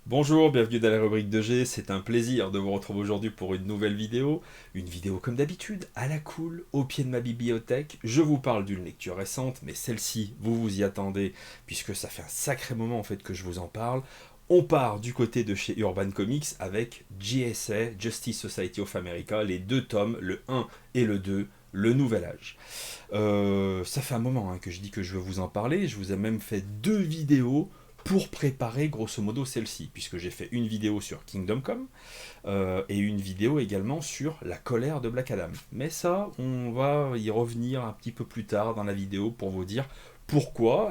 Bonjour, bienvenue dans la rubrique de G, c'est un plaisir de vous retrouver aujourd'hui pour une vidéo comme d'habitude, à la cool, au pied de ma bibliothèque. Je vous parle d'une lecture récente, mais celle-ci, vous vous y attendez, puisque ça fait un sacré moment en fait que je vous en parle. On part du côté de chez Urban Comics avec JSA, Justice Society of America, les deux tomes, le 1 et le 2, le nouvel âge. Ça fait un moment que je dis que je veux vous en parler. Je vous ai même fait deux vidéos pour préparer grosso modo celle-ci, puisque j'ai fait une vidéo sur Kingdom Come et une vidéo également sur la colère de Black Adam. Mais ça, on va y revenir un petit peu plus tard dans la vidéo pour vous dire pourquoi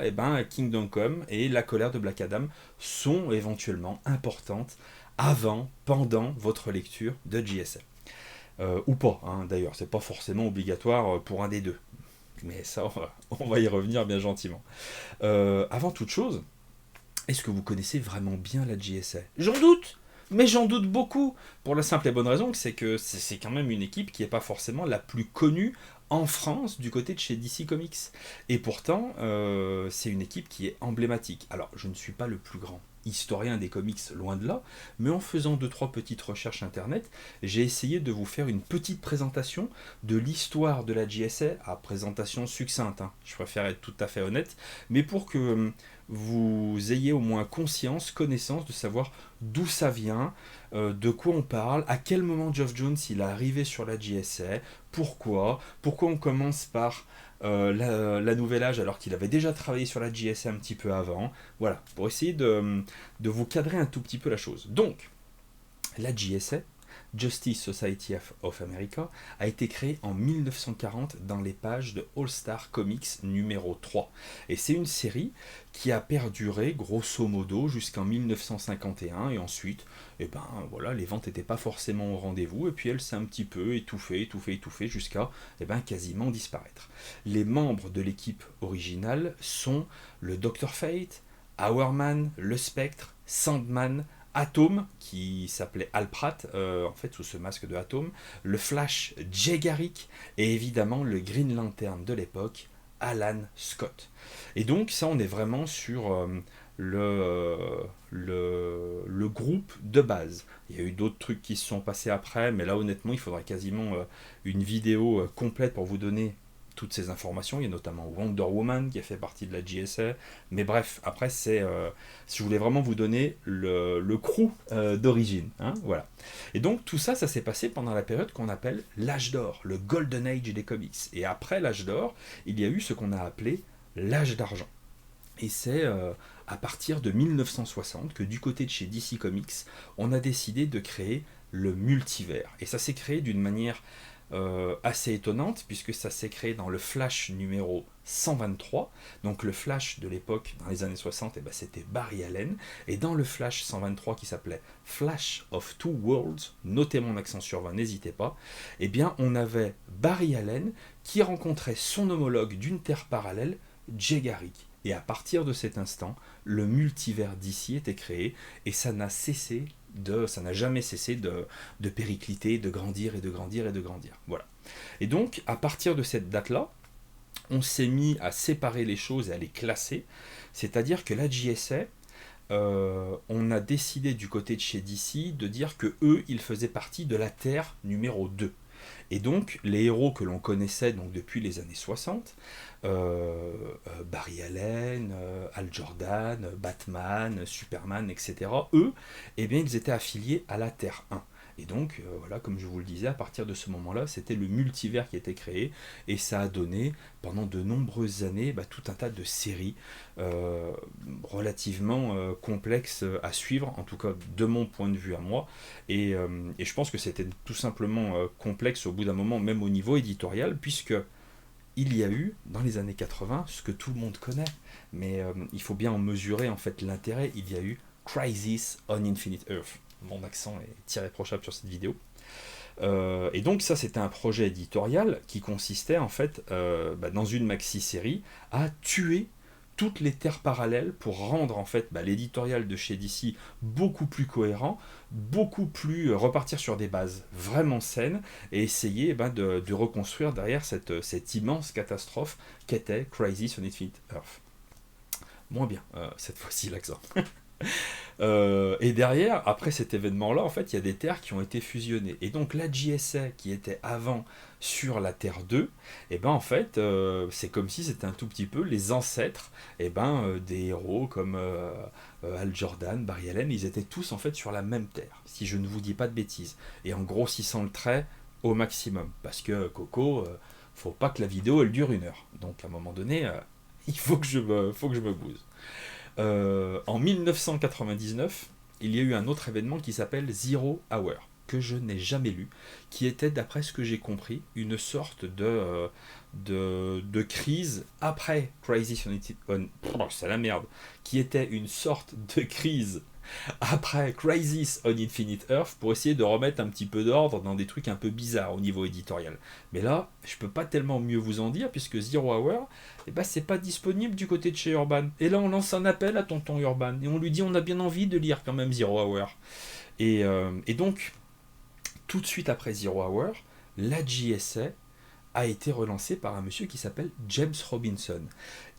Kingdom Come et la colère de Black Adam sont éventuellement importantes avant, pendant votre lecture de JSA. Ou pas, d'ailleurs, c'est pas forcément obligatoire pour un des deux. Mais ça, on va y revenir bien gentiment. Avant toute chose, est-ce que vous connaissez vraiment bien la JSA? J'en doute, mais j'en doute beaucoup. Pour la simple et bonne raison que c'est quand même une équipe qui n'est pas forcément la plus connue en France du côté de chez DC Comics. Et pourtant, c'est une équipe qui est emblématique. Alors, je ne suis pas le plus grand historien des comics, loin de là, mais en faisant deux trois petites recherches internet, j'ai essayé de vous faire une petite présentation de l'histoire de la JSA, à présentation succincte, je préfère être tout à fait honnête, mais pour que vous ayez au moins conscience, connaissance de savoir d'où ça vient, de quoi on parle, à quel moment Geoff Jones il est arrivé sur la JSA, pourquoi on commence par la Nouvelle Âge alors qu'il avait déjà travaillé sur la JSA un petit peu avant, voilà, pour essayer de vous cadrer un tout petit peu la chose. Donc, la JSA, Justice Society of America, a été créée en 1940 dans les pages de All Star Comics numéro 3. Et c'est une série qui a perduré grosso modo jusqu'en 1951 et ensuite, voilà, les ventes n'étaient pas forcément au rendez-vous et puis elle s'est un petit peu étouffée jusqu'à quasiment disparaître. Les membres de l'équipe originale sont le Dr Fate, Hourman, le Spectre, Sandman, Atom, qui s'appelait Alprat, en fait, sous ce masque de Atom, le Flash Jay Garrick, et évidemment le Green Lantern de l'époque, Alan Scott. Et donc, ça, on est vraiment sur le groupe de base. Il y a eu d'autres trucs qui se sont passés après, mais là, honnêtement, il faudrait quasiment une vidéo complète pour vous donner toutes ces informations. Il y a notamment Wonder Woman qui a fait partie de la JSA. Mais bref, après, si je voulais vraiment vous donner le crew d'origine. Voilà. Et donc, tout ça, ça s'est passé pendant la période qu'on appelle l'âge d'or, le Golden Age des comics. Et après l'âge d'or, il y a eu ce qu'on a appelé l'âge d'argent. Et c'est à partir de 1960 que du côté de chez DC Comics, on a décidé de créer le multivers. Et ça s'est créé d'une manière assez étonnante, puisque ça s'est créé dans le Flash numéro 123. Donc le Flash de l'époque, dans les années 60, c'était Barry Allen. Et dans le Flash 123 qui s'appelait Flash of Two Worlds, notez mon accent sur 20, n'hésitez pas, on avait Barry Allen qui rencontrait son homologue d'une Terre parallèle, Jay Garrick. Et à partir de cet instant, le multivers d'ici était créé et ça n'a jamais cessé de péricliter, de grandir et de grandir et de grandir. Voilà. Et donc, à partir de cette date-là, on s'est mis à séparer les choses et à les classer. C'est-à-dire que la JSA, on a décidé du côté de chez DC de dire que eux, ils faisaient partie de la Terre numéro 2. Et donc, les héros que l'on connaissait donc, depuis les années 60, Barry Allen, Hal Jordan, Batman, Superman, etc., eux, ils étaient affiliés à la Terre 1. Et donc, voilà, comme je vous le disais, à partir de ce moment-là, c'était le multivers qui était créé, et ça a donné, pendant de nombreuses années, tout un tas de séries relativement complexes à suivre, en tout cas de mon point de vue à moi, et je pense que c'était tout simplement complexe au bout d'un moment, même au niveau éditorial, puisque il y a eu, dans les années 80, ce que tout le monde connaît, mais il faut bien en mesurer en fait l'intérêt, il y a eu Crisis on Infinite Earth. Mon accent est irréprochable sur cette vidéo. Et donc ça, c'était un projet éditorial qui consistait en fait, dans une maxi-série, à tuer toutes les terres parallèles pour rendre en fait l'éditorial de chez DC beaucoup plus cohérent, beaucoup plus repartir sur des bases vraiment saines et essayer de reconstruire derrière cette immense catastrophe qu'était Crisis on Infinite Earth. Moins bien, cette fois-ci l'accent. Et derrière, après cet événement-là, en fait, il y a des terres qui ont été fusionnées. Et donc la JSA, qui était avant sur la Terre 2, et ben en fait, c'est comme si c'était un tout petit peu les ancêtres des héros comme Hal Jordan, Barry Allen, ils étaient tous en fait sur la même Terre, si je ne vous dis pas de bêtises. Et en grossissant le trait au maximum. Parce que Coco, faut pas que la vidéo elle dure 1 heure. Donc à un moment donné, il faut que je me bouse. En 1999, il y a eu un autre événement qui s'appelle Zero Hour, que je n'ai jamais lu, qui était, d'après ce que j'ai compris, une sorte de crise après Crisis c'est la merde, qui était une sorte de crise après Crisis on Infinite Earth pour essayer de remettre un petit peu d'ordre dans des trucs un peu bizarres au niveau éditorial. Mais là, je peux pas tellement mieux vous en dire puisque Zero Hour, c'est pas disponible du côté de chez Urban. Et là, on lance un appel à tonton Urban et on lui dit on a bien envie de lire quand même Zero Hour. Et donc, tout de suite après Zero Hour, la JSA a été relancé par un monsieur qui s'appelle James Robinson.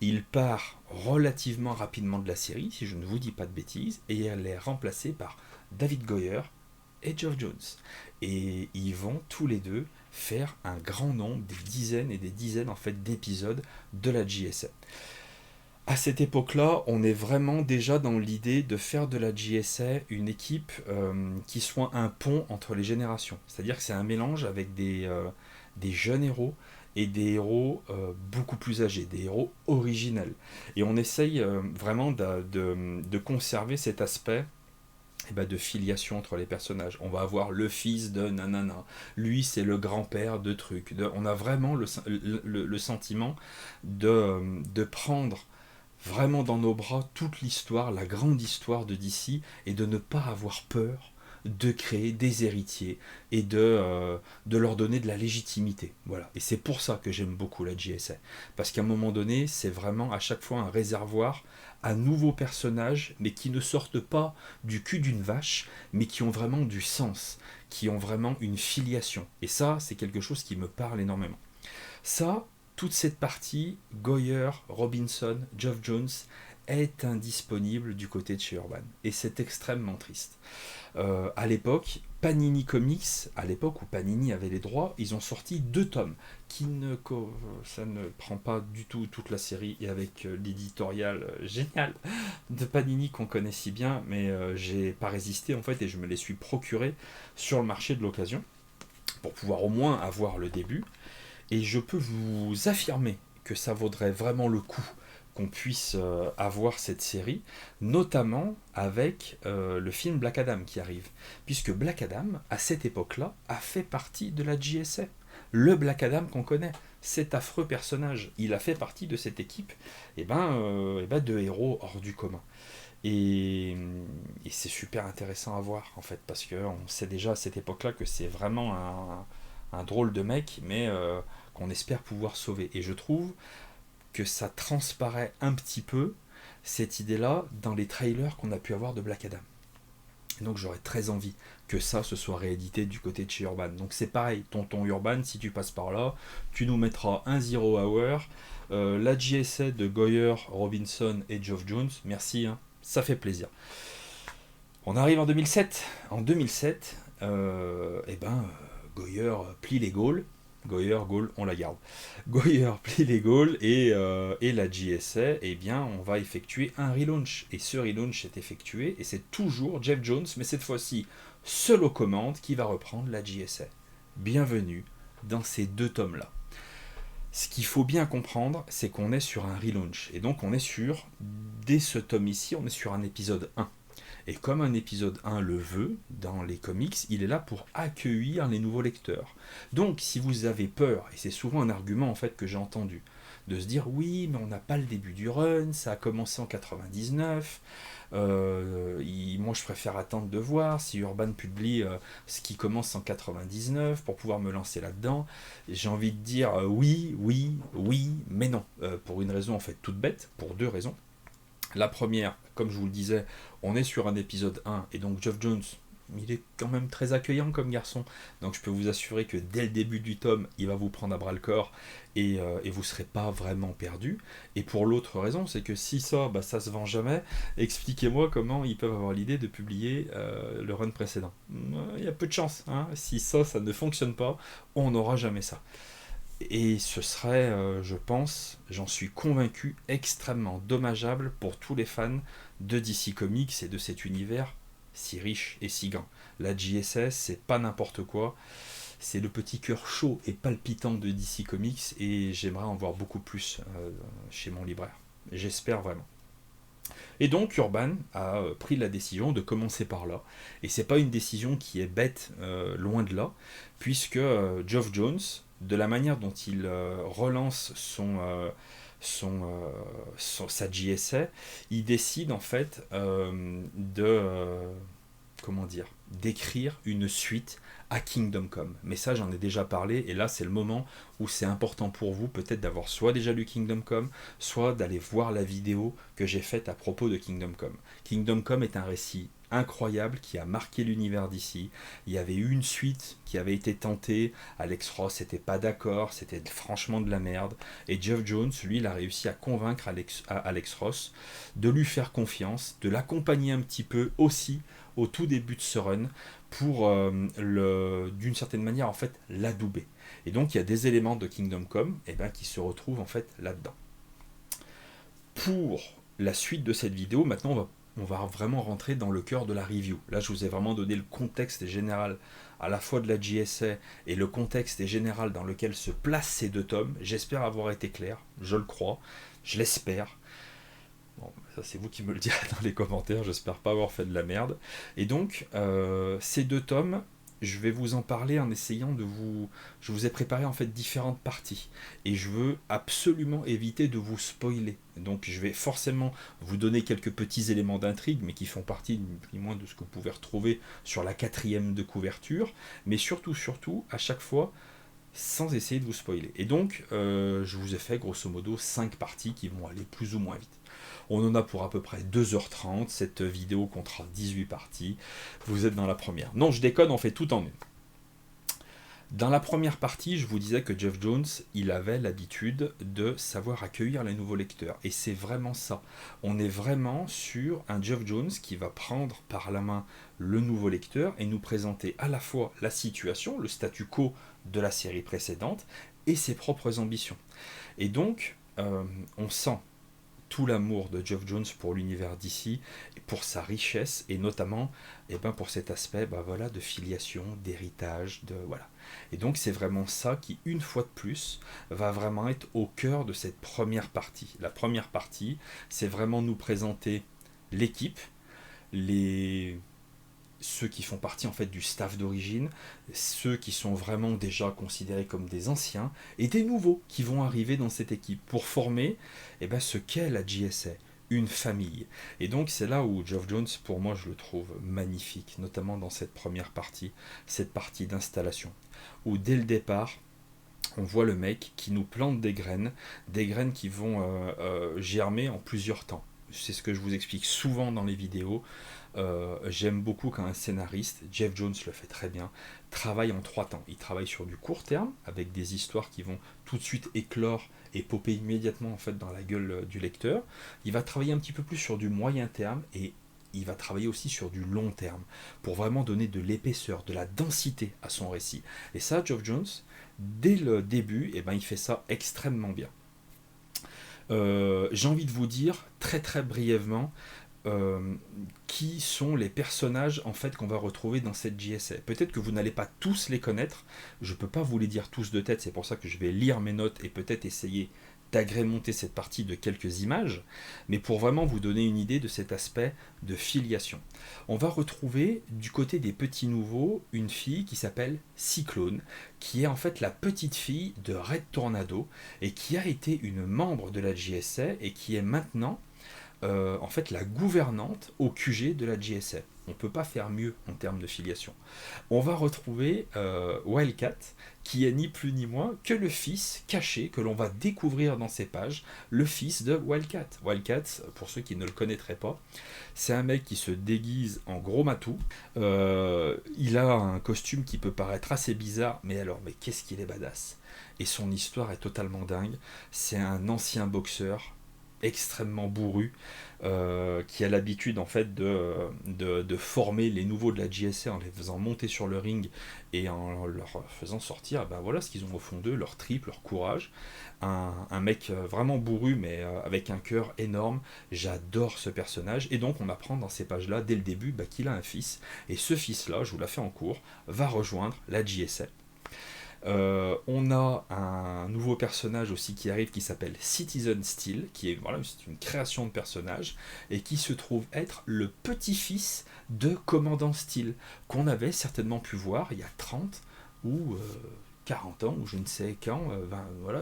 Il part relativement rapidement de la série, si je ne vous dis pas de bêtises, et elle est remplacée par David Goyer et Geoff Jones. Et ils vont tous les deux faire un grand nombre, des dizaines et des dizaines en fait d'épisodes de la JSA. À cette époque-là, on est vraiment déjà dans l'idée de faire de la JSA une équipe qui soit un pont entre les générations. C'est-à-dire que c'est un mélange avec des jeunes héros et des héros beaucoup plus âgés, des héros originels. Et on essaye vraiment de conserver cet aspect de filiation entre les personnages. On va avoir le fils de nanana, lui c'est le grand-père de trucs. On a vraiment le sentiment de prendre vraiment dans nos bras toute l'histoire, la grande histoire de DC, et de ne pas avoir peur de créer des héritiers et de leur donner de la légitimité. Voilà. Et c'est pour ça que j'aime beaucoup la JSA. Parce qu'à un moment donné, c'est vraiment à chaque fois un réservoir à nouveaux personnages, mais qui ne sortent pas du cul d'une vache, mais qui ont vraiment du sens, qui ont vraiment une filiation. Et ça, c'est quelque chose qui me parle énormément. Ça, toute cette partie, Goyer, Robinson, Geoff Jones, est indisponible du côté de chez Urban. Et c'est extrêmement triste. À l'époque, Panini Comics, à l'époque où Panini avait les droits, ils ont sorti 2 tomes. Ça ne prend pas du tout toute la série, et avec l'éditorial génial de Panini qu'on connaît si bien, mais j'ai pas résisté en fait, et je me les suis procurés sur le marché de l'occasion, pour pouvoir au moins avoir le début. Et je peux vous affirmer que ça vaudrait vraiment le coup qu'on puisse avoir cette série, notamment avec le film Black Adam qui arrive. Puisque Black Adam, à cette époque-là, a fait partie de la JSA. Le Black Adam qu'on connaît, cet affreux personnage, il a fait partie de cette équipe de héros hors du commun. Et c'est super intéressant à voir, en fait, parce qu'on sait déjà à cette époque-là que c'est vraiment un drôle de mec, mais qu'on espère pouvoir sauver. Et je trouve que ça transparaît un petit peu, cette idée-là, dans les trailers qu'on a pu avoir de Black Adam. Et donc j'aurais très envie que ça se soit réédité du côté de chez Urban. Donc c'est pareil, tonton Urban, si tu passes par là, tu nous mettras un Zero Hour, la JSA de Goyer, Robinson et Geoff Jones, merci, hein, ça fait plaisir. On arrive en 2007. En 2007, Goyer plie les Gaules. Goyer, Gaulle, on la garde. Goyer plie les Gaules et la JSA, on va effectuer un relaunch. Et ce relaunch est effectué et c'est toujours Geoff Jones, mais cette fois-ci seul aux commandes, qui va reprendre la JSA. Bienvenue dans ces 2 tomes-là. Ce qu'il faut bien comprendre, c'est qu'on est sur un relaunch. Et donc on est sur, dès ce tome ici, on est sur un épisode 1. Et comme un épisode 1 le veut, dans les comics, il est là pour accueillir les nouveaux lecteurs. Donc si vous avez peur, et c'est souvent un argument en fait que j'ai entendu, de se dire oui, mais on n'a pas le début du run, ça a commencé en 99, moi je préfère attendre de voir si Urban publie ce qui commence en 99 pour pouvoir me lancer là-dedans. J'ai envie de dire oui, mais non, pour une raison en fait toute bête, pour 2 raisons. La première, comme je vous le disais, on est sur un épisode 1, et donc Geoff Jones, il est quand même très accueillant comme garçon. Donc je peux vous assurer que dès le début du tome, il va vous prendre à bras le corps et vous ne serez pas vraiment perdu. Et pour l'autre raison, c'est que si ça, bah, ça se vend jamais, expliquez-moi comment ils peuvent avoir l'idée de publier le run précédent. Il y a peu de chance. Hein. Si ça ne fonctionne pas, on n'aura jamais ça. Et ce serait, je pense, j'en suis convaincu, extrêmement dommageable pour tous les fans de DC Comics et de cet univers si riche et si grand. La JSS, c'est pas n'importe quoi, c'est le petit cœur chaud et palpitant de DC Comics et j'aimerais en voir beaucoup plus chez mon libraire. J'espère vraiment. Et donc Urban a pris la décision de commencer par là. Et c'est pas une décision qui est bête, loin de là, puisque Geoff Jones, de la manière dont il relance sa JSA, il décide en fait comment dire, d'écrire une suite à Kingdom Come. Mais ça, j'en ai déjà parlé, et là, c'est le moment où c'est important pour vous, peut-être d'avoir soit déjà lu Kingdom Come, soit d'aller voir la vidéo que j'ai faite à propos de Kingdom Come. Kingdom Come est un récit incroyable qui a marqué l'univers d'ici. Il y avait eu une suite qui avait été tentée, Alex Ross n'était pas d'accord, c'était franchement de la merde, et Geoff Jones, lui, il a réussi à convaincre Alex Ross de lui faire confiance, de l'accompagner un petit peu aussi au tout début de ce run pour d'une certaine manière en fait l'adouber. Et donc il y a des éléments de Kingdom Come qui se retrouvent en fait là-dedans. Pour la suite de cette vidéo, maintenant on va vraiment rentrer dans le cœur de la review. Là je vous ai vraiment donné le contexte général à la fois de la JSA et le contexte général dans lequel se placent ces deux tomes. J'espère avoir été clair, je le crois, je l'espère. Bon, ça c'est vous qui me le direz dans les commentaires, j'espère pas avoir fait de la merde. Et donc, ces deux tomes, je vais vous en parler en essayant de vous... Je vous ai préparé en fait différentes parties. Et je veux absolument éviter de vous spoiler. Donc je vais forcément vous donner quelques petits éléments d'intrigue, mais qui font partie du moins de ce que vous pouvez retrouver sur la 4e de couverture. Mais surtout, à chaque fois, sans essayer de vous spoiler. Et donc, je vous ai fait grosso modo 5 parties qui vont aller plus ou moins vite. On en a pour à peu près 2h30, cette vidéo comptera 18 parties, vous êtes dans la première. Non, je déconne, on fait tout en une. Dans la première partie, je vous disais que Geoff Jones, il avait l'habitude de savoir accueillir les nouveaux lecteurs. Et c'est vraiment ça. On est vraiment sur un Geoff Jones qui va prendre par la main le nouveau lecteur et nous présenter à la fois la situation, le statu quo de la série précédente, et ses propres ambitions. Et donc, on sent tout l'amour de Geoff Jones pour l'univers d'ici, pour sa richesse, et notamment pour cet aspect de filiation, d'héritage, voilà. Et donc c'est vraiment ça qui, une fois de plus, va vraiment être au cœur de cette première partie. La première partie, c'est vraiment nous présenter l'équipe, ceux qui font partie en fait du staff d'origine, ceux qui sont vraiment déjà considérés comme des anciens, et des nouveaux qui vont arriver dans cette équipe pour former ce qu'est la JSA, une famille. Et donc c'est là où Geoff Jones, pour moi, je le trouve magnifique, notamment dans cette première partie, cette partie d'installation, où dès le départ, on voit le mec qui nous plante des graines qui vont germer en plusieurs temps. C'est ce que je vous explique souvent dans les vidéos. J'aime beaucoup quand un scénariste, Geoff Jones le fait très bien, travaille en 3 temps. Il travaille sur du court terme, avec des histoires qui vont tout de suite éclore et popper immédiatement en fait dans la gueule du lecteur. Il va travailler un petit peu plus sur du moyen terme et il va travailler aussi sur du long terme pour vraiment donner de l'épaisseur, de la densité à son récit. Et ça, Geoff Jones, dès le début, il fait ça extrêmement bien. J'ai envie de vous dire très très brièvement qui sont les personnages en fait qu'on va retrouver dans cette JSA. Peut-être que vous n'allez pas tous les connaître, je peux pas vous les dire tous de tête, c'est pour ça que je vais lire mes notes et peut-être essayer d'agrémenter cette partie de quelques images, mais pour vraiment vous donner une idée de cet aspect de filiation. On va retrouver du côté des petits nouveaux une fille qui s'appelle Cyclone, qui est en fait la petite fille de Red Tornado et qui a été une membre de la JSA et qui est maintenant en fait la gouvernante au QG de la JSA. On ne peut pas faire mieux en termes de filiation. On va retrouver Wildcat, qui est ni plus ni moins que le fils caché que l'on va découvrir dans ces pages, le fils de Wildcat. Wildcat, pour ceux qui ne le connaîtraient pas, c'est un mec qui se déguise en gros matou. Il a un costume qui peut paraître assez bizarre, mais qu'est-ce qu'il est badass. Et son histoire est totalement dingue. C'est un ancien boxeur extrêmement bourru, qui a l'habitude en fait de former les nouveaux de la JSA en les faisant monter sur le ring et en leur faisant sortir, ben voilà ce qu'ils ont au fond d'eux, leur trip, leur courage. Un mec vraiment bourru mais avec un cœur énorme. J'adore ce personnage et donc on apprend dans ces pages là dès le début qu'il a un fils, et ce fils là, je vous la fais en cours, va rejoindre la JSA. On a un nouveau personnage aussi qui arrive qui s'appelle Citizen Steel, qui est c'est une création de personnage et qui se trouve être le petit-fils de Commandant Steel, qu'on avait certainement pu voir il y a 30 ou 40 ans, ou je ne sais quand,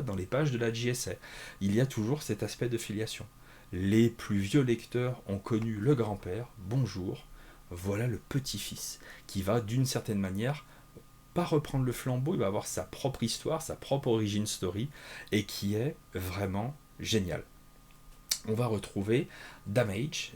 dans les pages de la JSA. Il y a toujours cet aspect de filiation. Les plus vieux lecteurs ont connu le grand-père, bonjour, voilà le petit-fils, qui va d'une certaine manière pas reprendre le flambeau, il va avoir sa propre histoire, sa propre origin story, et qui est vraiment génial. On va retrouver Damage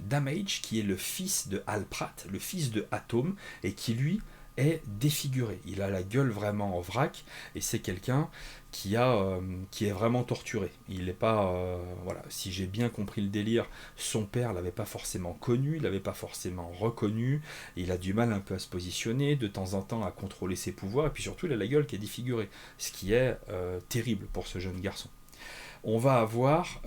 qui est le fils de Hal Pratt, le fils de Atom, et qui lui est défiguré. Il a la gueule vraiment en vrac, et c'est quelqu'un qui est vraiment torturé. Il n'est pas... si j'ai bien compris le délire, son père l'avait pas forcément connu, il l'avait pas forcément reconnu, il a du mal un peu à se positionner, de temps en temps à contrôler ses pouvoirs, et puis surtout il a la gueule qui est défigurée, ce qui est terrible pour ce jeune garçon. On va avoir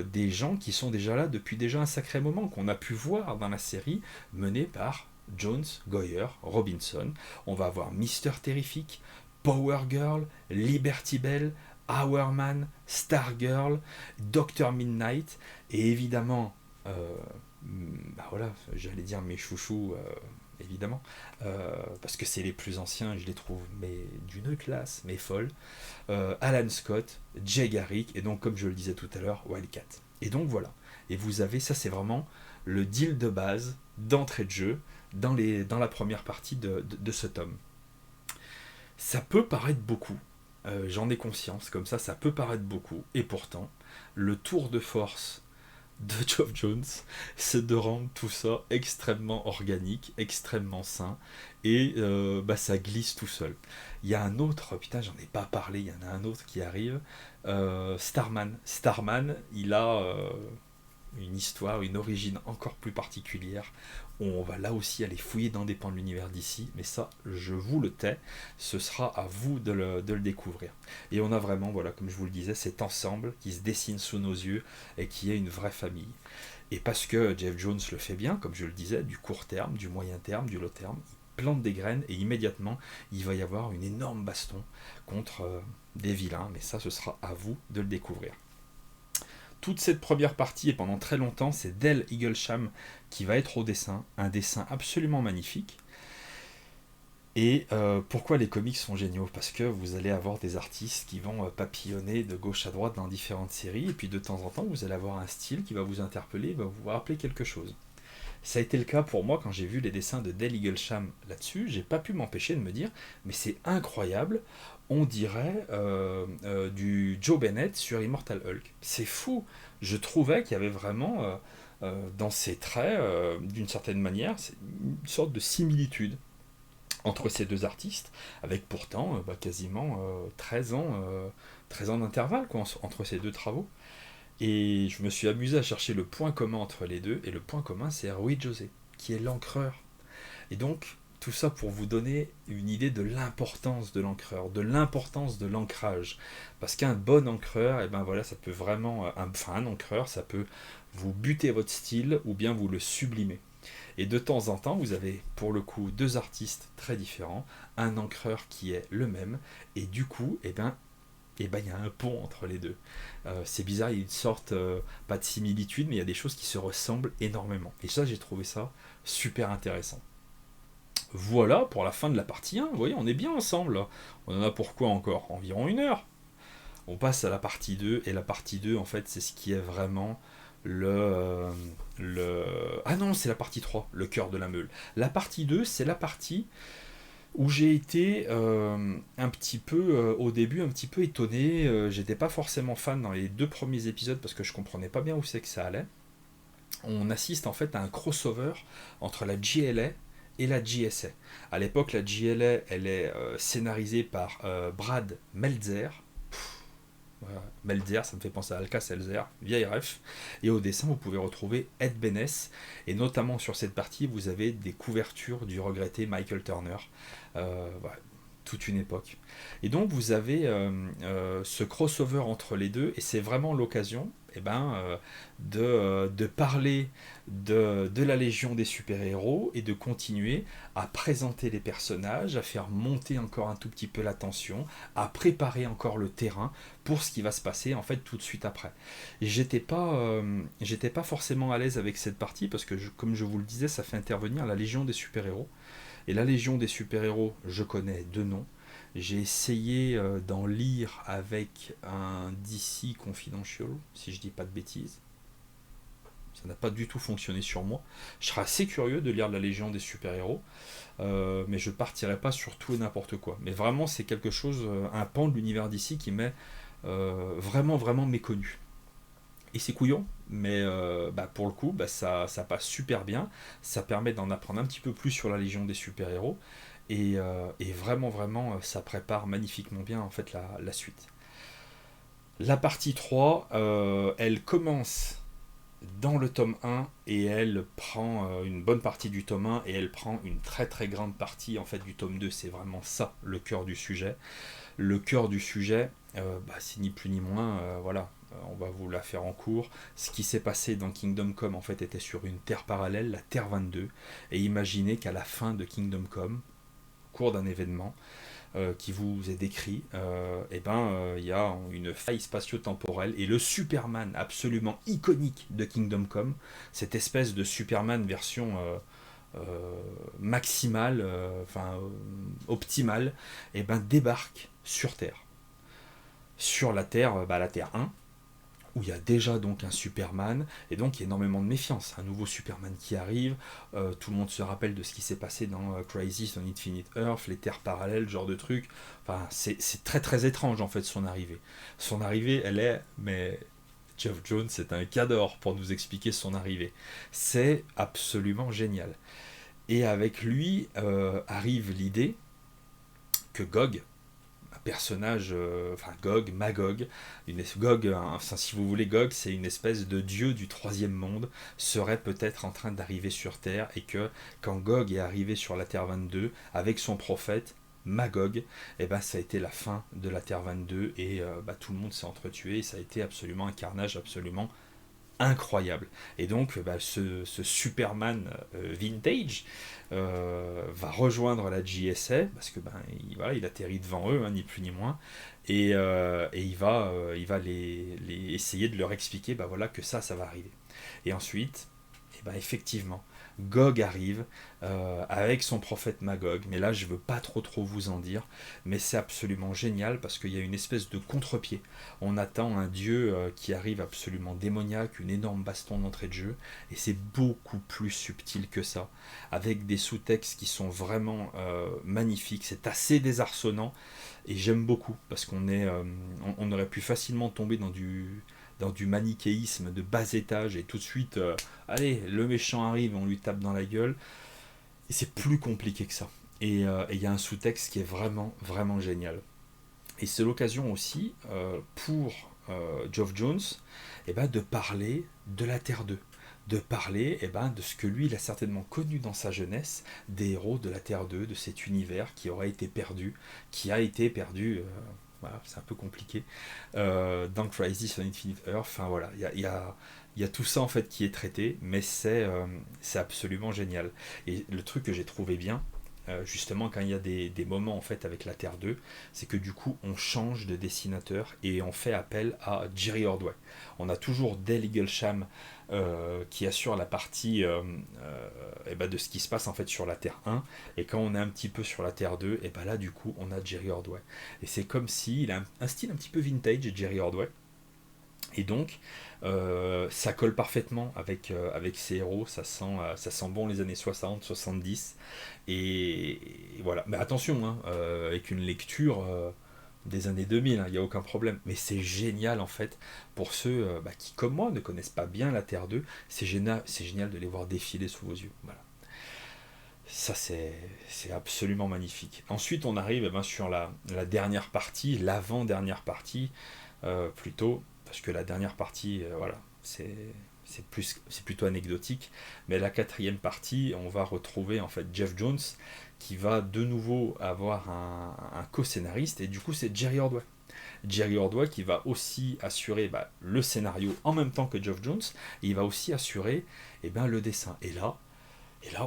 des gens qui sont déjà là depuis déjà un sacré moment, qu'on a pu voir dans la série, menée par Jones, Goyer, Robinson. On va avoir Mister Terrific, Power Girl, Liberty Bell, Hourman, Stargirl, Dr Midnight, et évidemment, j'allais dire mes chouchous, évidemment, parce que c'est les plus anciens, je les trouve mais d'une classe, mais folle. Alan Scott, Jay Garrick, et donc comme je le disais tout à l'heure, Wildcat. Et donc voilà, et vous avez, ça c'est vraiment le deal de base, d'entrée de jeu, dans la première partie de ce tome. Ça peut paraître beaucoup, j'en ai conscience, comme ça peut paraître beaucoup, et pourtant, le tour de force de Geoff Jones, c'est de rendre tout ça extrêmement organique, extrêmement sain, et ça glisse tout seul. Il y a un autre, putain j'en ai pas parlé, il y en a un autre qui arrive, Starman. Starman, il a une histoire, une origine encore plus particulière. On va là aussi aller fouiller dans des pans de l'univers d'ici, mais ça, je vous le tais, ce sera à vous de le découvrir. Et on a vraiment, comme je vous le disais, cet ensemble qui se dessine sous nos yeux et qui est une vraie famille. Et parce que Geoff Jones le fait bien, comme je le disais, du court terme, du moyen terme, du long terme, il plante des graines et immédiatement, il va y avoir une énorme baston contre des vilains, mais ça, ce sera à vous de le découvrir. Toute cette première partie, et pendant très longtemps, c'est Dale Eaglesham qui va être au dessin, un dessin absolument magnifique. Et pourquoi les comics sont géniaux ? Parce que vous allez avoir des artistes qui vont papillonner de gauche à droite dans différentes séries, et puis de temps en temps, vous allez avoir un style qui va vous interpeller, va vous rappeler quelque chose. Ça a été le cas pour moi quand j'ai vu les dessins de Dale Eaglesham là-dessus, j'ai pas pu m'empêcher de me dire, mais c'est incroyable, on dirait du Joe Bennett sur Immortal Hulk. C'est fou. Je trouvais qu'il y avait vraiment dans ses traits, d'une certaine manière, une sorte de similitude entre ces deux artistes, avec pourtant quasiment 13 ans d'intervalle entre ces deux travaux. Et je me suis amusé à chercher le point commun entre les deux, et le point commun c'est Rui José, qui est l'encreur. Et donc, tout ça pour vous donner une idée de l'importance de l'encreur, de l'importance de l'ancrage. Parce qu'un bon encreur, ça peut vraiment... un encreur, ça peut vous buter votre style ou bien vous le sublimer. Et de temps en temps, vous avez pour le coup deux artistes très différents, un encreur qui est le même, et du coup, il y a un pont entre les deux. C'est bizarre, il y a une sorte, pas de similitude, mais il y a des choses qui se ressemblent énormément. Et ça, j'ai trouvé ça super intéressant. Voilà pour la fin de la partie 1, vous voyez, on est bien ensemble là. On en a pour quoi encore ? Environ 1 heure. On passe à la partie 2, et la partie 2, en fait, c'est ce qui est vraiment Ah non, c'est la partie 3, le cœur de la meule. La partie 2, c'est la partie où j'ai été un petit peu, au début, un petit peu étonné. J'étais pas forcément fan dans les 2 premiers épisodes parce que je comprenais pas bien où c'est que ça allait. On assiste en fait à un crossover entre la JLA et la JSA. À l'époque, la JLA, elle est scénarisée par Brad Meltzer. Voilà. Meltzer, ça me fait penser à Alka-Seltzer, vieille ref. Et au dessin, vous pouvez retrouver Ed Benes. Et notamment sur cette partie, vous avez des couvertures du regretté Michael Turner. Voilà, toute une époque. Et donc, vous avez ce crossover entre les deux. Et c'est vraiment l'occasion de parler de la Légion des super-héros et de continuer à présenter les personnages, à faire monter encore un tout petit peu la tension, à préparer encore le terrain pour ce qui va se passer en fait tout de suite après. Et j'étais pas forcément à l'aise avec cette partie parce que comme je vous le disais, ça fait intervenir la Légion des super-héros. Et la Légion des super-héros, je connais deux noms. J'ai essayé d'en lire avec un DC Confidential, si je dis pas de bêtises. Ça n'a pas du tout fonctionné sur moi. Je serais assez curieux de lire la Légion des super-héros, mais je partirai pas sur tout et n'importe quoi. Mais vraiment, c'est quelque chose, un pan de l'univers d'ici qui m'est vraiment, vraiment méconnu. Et c'est couillon, mais pour le coup, ça passe super bien. Ça permet d'en apprendre un petit peu plus sur la Légion des super-héros. Et vraiment, vraiment, ça prépare magnifiquement bien en fait la suite. La partie 3, elle commence dans le tome 1 et elle prend une bonne partie du tome 1 et elle prend une très très grande partie en fait du tome 2. C'est vraiment ça le cœur du sujet. Le cœur du sujet, c'est ni plus ni moins, voilà, on va vous la faire en cours. Ce qui s'est passé dans Kingdom Come en fait était sur une terre parallèle, la Terre 22, et imaginez qu'à la fin de Kingdom Come, au cours d'un événement qui vous est décrit, il y a une faille spatio-temporelle et le Superman absolument iconique de Kingdom Come, cette espèce de Superman version maximale, optimale, débarque sur Terre. Sur la Terre, la Terre 1, où il y a déjà donc un Superman, et donc il y a énormément de méfiance. Un nouveau Superman qui arrive, tout le monde se rappelle de ce qui s'est passé dans Crisis on Infinite Earth, les terres parallèles, genre de truc. Enfin, c'est très très étrange en fait son arrivée. Son arrivée, elle est, mais Geoff Jones, c'est un cadre pour nous expliquer son arrivée. C'est absolument génial. Et avec lui arrive l'idée que Gog, personnage, Gog, Magog, Gog, si vous voulez, Gog, c'est une espèce de dieu du troisième monde, serait peut-être en train d'arriver sur Terre, et que quand Gog est arrivé sur la Terre 22 avec son prophète, Magog, ça a été la fin de la Terre 22, et tout le monde s'est entretué, et ça a été absolument un carnage absolument incroyable. Et donc ce Superman vintage va rejoindre la JSA parce que il atterrit devant eux, ni plus ni moins, et il va essayer de leur expliquer que ça va arriver. Et ensuite, effectivement, Gog arrive avec son prophète Magog, mais là je veux pas trop vous en dire, mais c'est absolument génial parce qu'il y a une espèce de contre-pied. On attend un dieu qui arrive absolument démoniaque, une énorme baston d'entrée de jeu, et c'est beaucoup plus subtil que ça, avec des sous-textes qui sont vraiment magnifiques, c'est assez désarçonnant, et j'aime beaucoup parce on aurait pu facilement tomber dans du manichéisme de bas étage et tout de suite, allez, le méchant arrive, on lui tape dans la gueule. Et c'est plus compliqué que ça. Et il y a un sous-texte qui est vraiment, vraiment génial. Et c'est l'occasion aussi pour Geoff Jones de parler de la Terre 2. De parler de ce que lui, il a certainement connu dans sa jeunesse, des héros de la Terre 2, de cet univers qui aurait été perdu, qui a été perdu. Voilà, c'est un peu compliqué. Dans Crisis on Infinite Earth, enfin voilà, il y a tout ça en fait qui est traité, mais c'est absolument génial. Et le truc que j'ai trouvé bien, justement quand il y a des moments en fait avec la Terre 2, c'est que du coup on change de dessinateur et on fait appel à Jerry Ordway. On a toujours Dale Eaglesham qui assure la partie de ce qui se passe en fait sur la Terre 1, et quand on est un petit peu sur la Terre 2, et là du coup on a Jerry Ordway. Et c'est comme si il a un style un petit peu vintage, Jerry Ordway. Et donc, ça colle parfaitement avec ces héros, ça sent bon les années 60, 70, et voilà. Mais attention, hein, avec une lecture des années 2000, il n'y a aucun problème. Mais c'est génial en fait, pour ceux qui, comme moi, ne connaissent pas bien la Terre 2, c'est génial de les voir défiler sous vos yeux. Voilà. Ça, c'est absolument magnifique. Ensuite, on arrive sur la dernière partie, l'avant-dernière partie, plutôt, parce que la dernière partie, voilà, c'est plutôt anecdotique. Mais la quatrième partie, on va retrouver en fait Jeff Jones, qui va de nouveau avoir un co-scénariste, et du coup, c'est Jerry Ordway. Jerry Ordway qui va aussi assurer le scénario en même temps que Jeff Jones, et il va aussi assurer le dessin. Et là,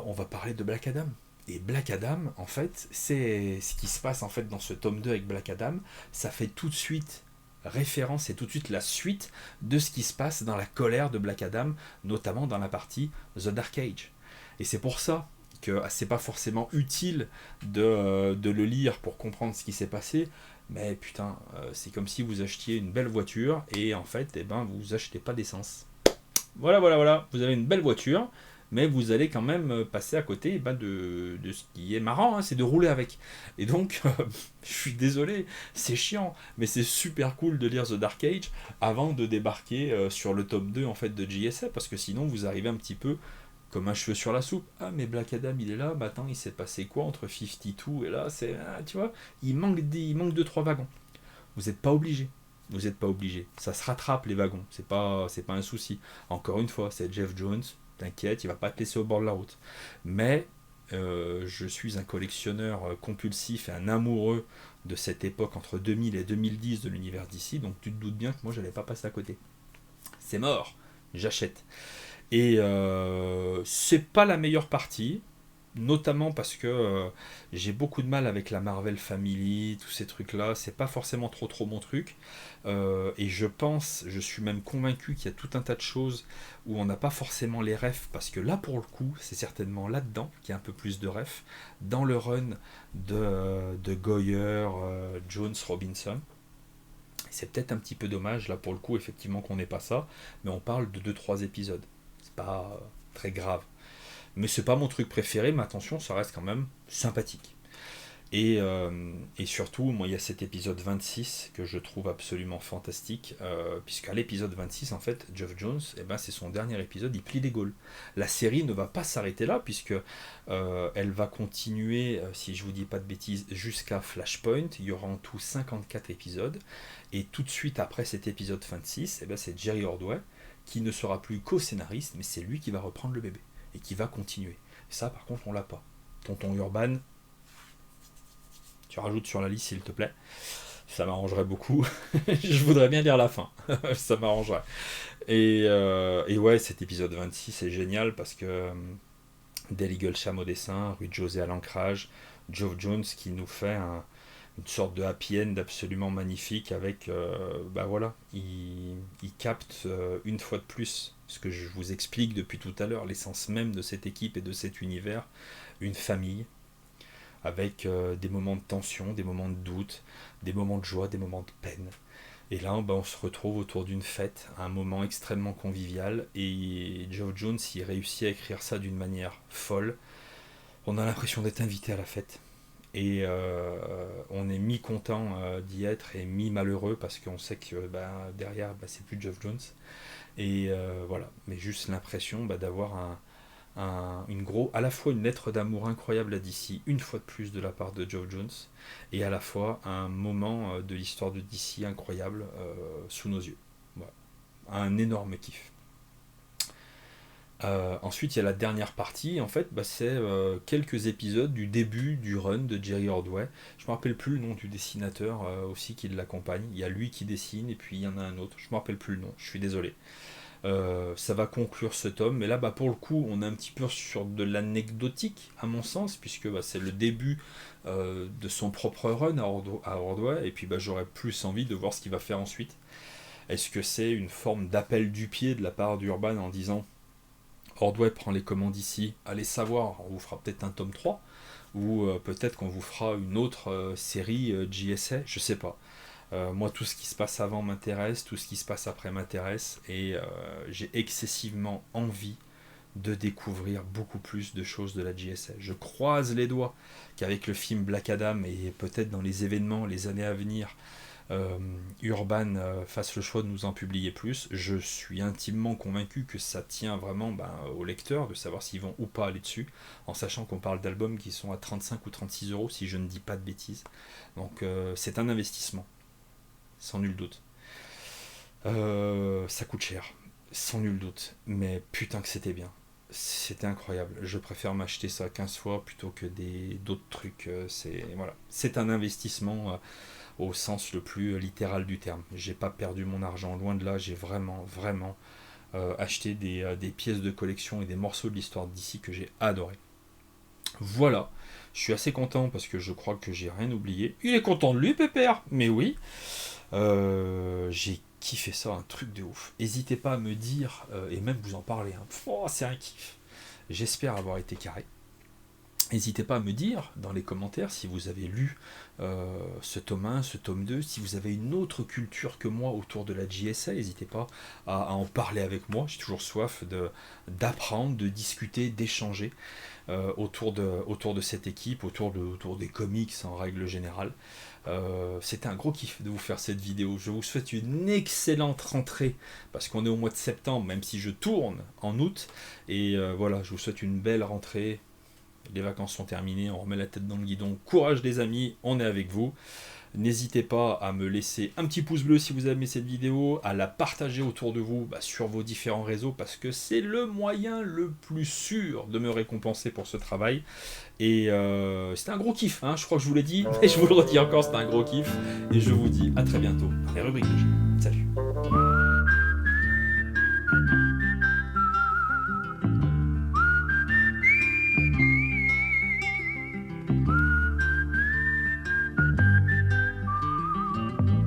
on va parler de Black Adam. Et Black Adam, en fait, c'est ce qui se passe en fait dans ce tome 2 avec Black Adam. Ça fait tout de suite référence et tout de suite la suite de ce qui se passe dans la colère de Black Adam, notamment dans la partie The Dark Age. Et c'est pour ça que c'est pas forcément utile de le lire pour comprendre ce qui s'est passé. Mais putain, c'est comme si vous achetiez une belle voiture et en fait, vous achetez pas d'essence. Voilà. Vous avez une belle voiture, mais vous allez quand même passer à côté de ce qui est marrant, hein, c'est de rouler avec. Et donc, je suis désolé, c'est chiant, mais c'est super cool de lire The Dark Age avant de débarquer sur le top 2 en fait, de JSA, parce que sinon vous arrivez un petit peu comme un cheveu sur la soupe. Ah, mais Black Adam il est là, attends, il s'est passé quoi entre 52 et là, tu vois, il manque 2-3 wagons. Vous n'êtes pas obligé. Vous n'êtes pas obligé. Ça se rattrape les wagons. C'est pas un souci. Encore une fois, c'est Jeff Jones. T'inquiète, il va pas te laisser au bord de la route. Mais je suis un collectionneur compulsif et un amoureux de cette époque entre 2000 et 2010 de l'univers d'ici. Donc tu te doutes bien que moi, je n'allais pas passer à côté. C'est mort. J'achète. Et c'est pas la meilleure partie, notamment parce que j'ai beaucoup de mal avec la Marvel Family, tous ces trucs là, c'est pas forcément trop mon truc. Et je suis même convaincu qu'il y a tout un tas de choses où on n'a pas forcément les refs, parce que là pour le coup, c'est certainement là-dedans qu'il y a un peu plus de refs, dans le run de Goyer, Jones, Robinson. C'est peut-être un petit peu dommage là pour le coup, effectivement, qu'on n'ait pas ça, mais on parle de 2-3 épisodes. C'est pas très grave. Mais c'est pas mon truc préféré, mais attention, ça reste quand même sympathique. Et surtout, moi, il y a cet épisode 26 que je trouve absolument fantastique, puisqu'à l'épisode 26, en fait, Geoff Jones, c'est son dernier épisode, il plie les Gaules. La série ne va pas s'arrêter là, puisque elle va continuer, si je vous dis pas de bêtises, jusqu'à Flashpoint. Il y aura en tout 54 épisodes, et tout de suite après cet épisode 26, c'est Jerry Ordway qui ne sera plus co-scénariste, mais c'est lui qui va reprendre le bébé, et qui va continuer. Ça, par contre, on l'a pas. Tonton Urban, tu rajoutes sur la liste s'il te plaît, ça m'arrangerait beaucoup. Je voudrais bien lire la fin, ça m'arrangerait. Et ouais, cet épisode 26 est génial parce que Dale Eaglesham au dessin, Ruth José à l'ancrage, Geoff Jones qui nous fait une sorte de happy end absolument magnifique avec, voilà, il capte une fois de plus ce que je vous explique depuis tout à l'heure, l'essence même de cette équipe et de cet univers, une famille, avec des moments de tension, des moments de doute, des moments de joie, des moments de peine. Et là, on se retrouve autour d'une fête, un moment extrêmement convivial, et Geoff Jones, il réussit à écrire ça d'une manière folle. On a l'impression d'être invité à la fête. Et on est mi-content d'y être et mi-malheureux parce qu'on sait que derrière, c'est plus Geoff Jones. Et voilà, mais juste l'impression d'avoir à la fois une lettre d'amour incroyable à DC, une fois de plus de la part de Geoff Jones, et à la fois un moment de l'histoire de DC incroyable sous nos yeux. Voilà. Un énorme kiff. Ensuite, il y a la dernière partie, en fait, c'est quelques épisodes du début du run de Jerry Ordway. Je me rappelle plus le nom du dessinateur aussi qui l'accompagne. Il y a lui qui dessine, et puis il y en a un autre. Je me rappelle plus le nom, je suis désolé. Ça va conclure ce tome, mais là pour le coup on est un petit peu sur de l'anecdotique à mon sens, puisque c'est le début de son propre run à Ordway, et puis j'aurais plus envie de voir ce qu'il va faire ensuite. Est-ce que c'est une forme d'appel du pied de la part d'Urban en disant Ordway prend les commandes ici, allez savoir, on vous fera peut-être un tome 3, ou peut-être qu'on vous fera une autre série JSA, je sais pas. Moi, tout ce qui se passe avant m'intéresse, tout ce qui se passe après m'intéresse, et j'ai excessivement envie de découvrir beaucoup plus de choses de la JSA. Je croise les doigts qu'avec le film Black Adam et peut-être dans les événements, les années à venir, Urban fasse le choix de nous en publier plus. Je suis intimement convaincu que ça tient vraiment aux lecteurs de savoir s'ils vont ou pas aller dessus, en sachant qu'on parle d'albums qui sont à 35 ou 36 euros si je ne dis pas de bêtises. Donc c'est un investissement, sans nul doute. Ça coûte cher, sans nul doute, mais putain que c'était bien. C'était incroyable. Je préfère m'acheter ça 15 fois plutôt que d'autres trucs. C'est un investissement au sens le plus littéral du terme. J'ai pas perdu mon argent, loin de là. J'ai vraiment, vraiment acheté des pièces de collection et des morceaux de l'histoire d'ici que j'ai adoré. Voilà. Je suis assez content parce que je crois que j'ai rien oublié. Il est content de lui, Pépère. Mais oui. J'ai kiffé ça, un truc de ouf. N'hésitez pas à me dire, et même vous en parler, hein. Oh, c'est un kiff. J'espère avoir été carré. N'hésitez pas à me dire dans les commentaires si vous avez lu ce tome 1, ce tome 2, si vous avez une autre culture que moi autour de la JSA, n'hésitez pas à en parler avec moi. J'ai toujours soif d'apprendre, de discuter, d'échanger autour de cette équipe, autour des comics en règle générale. C'était un gros kiff de vous faire cette vidéo. Je vous souhaite une excellente rentrée parce qu'on est au mois de septembre, même si je tourne en août. Et voilà, je vous souhaite une belle rentrée. Les vacances sont terminées, on remet la tête dans le guidon. Courage les amis, on est avec vous. N'hésitez pas à me laisser un petit pouce bleu si vous avez aimé cette vidéo, à la partager autour de vous sur vos différents réseaux parce que c'est le moyen le plus sûr de me récompenser pour ce travail. Et c'était un gros kiff, hein, je crois que je vous l'ai dit, mais je vous le redis encore, c'était un gros kiff. Et je vous dis à très bientôt dans les rubriques de jeu. Salut.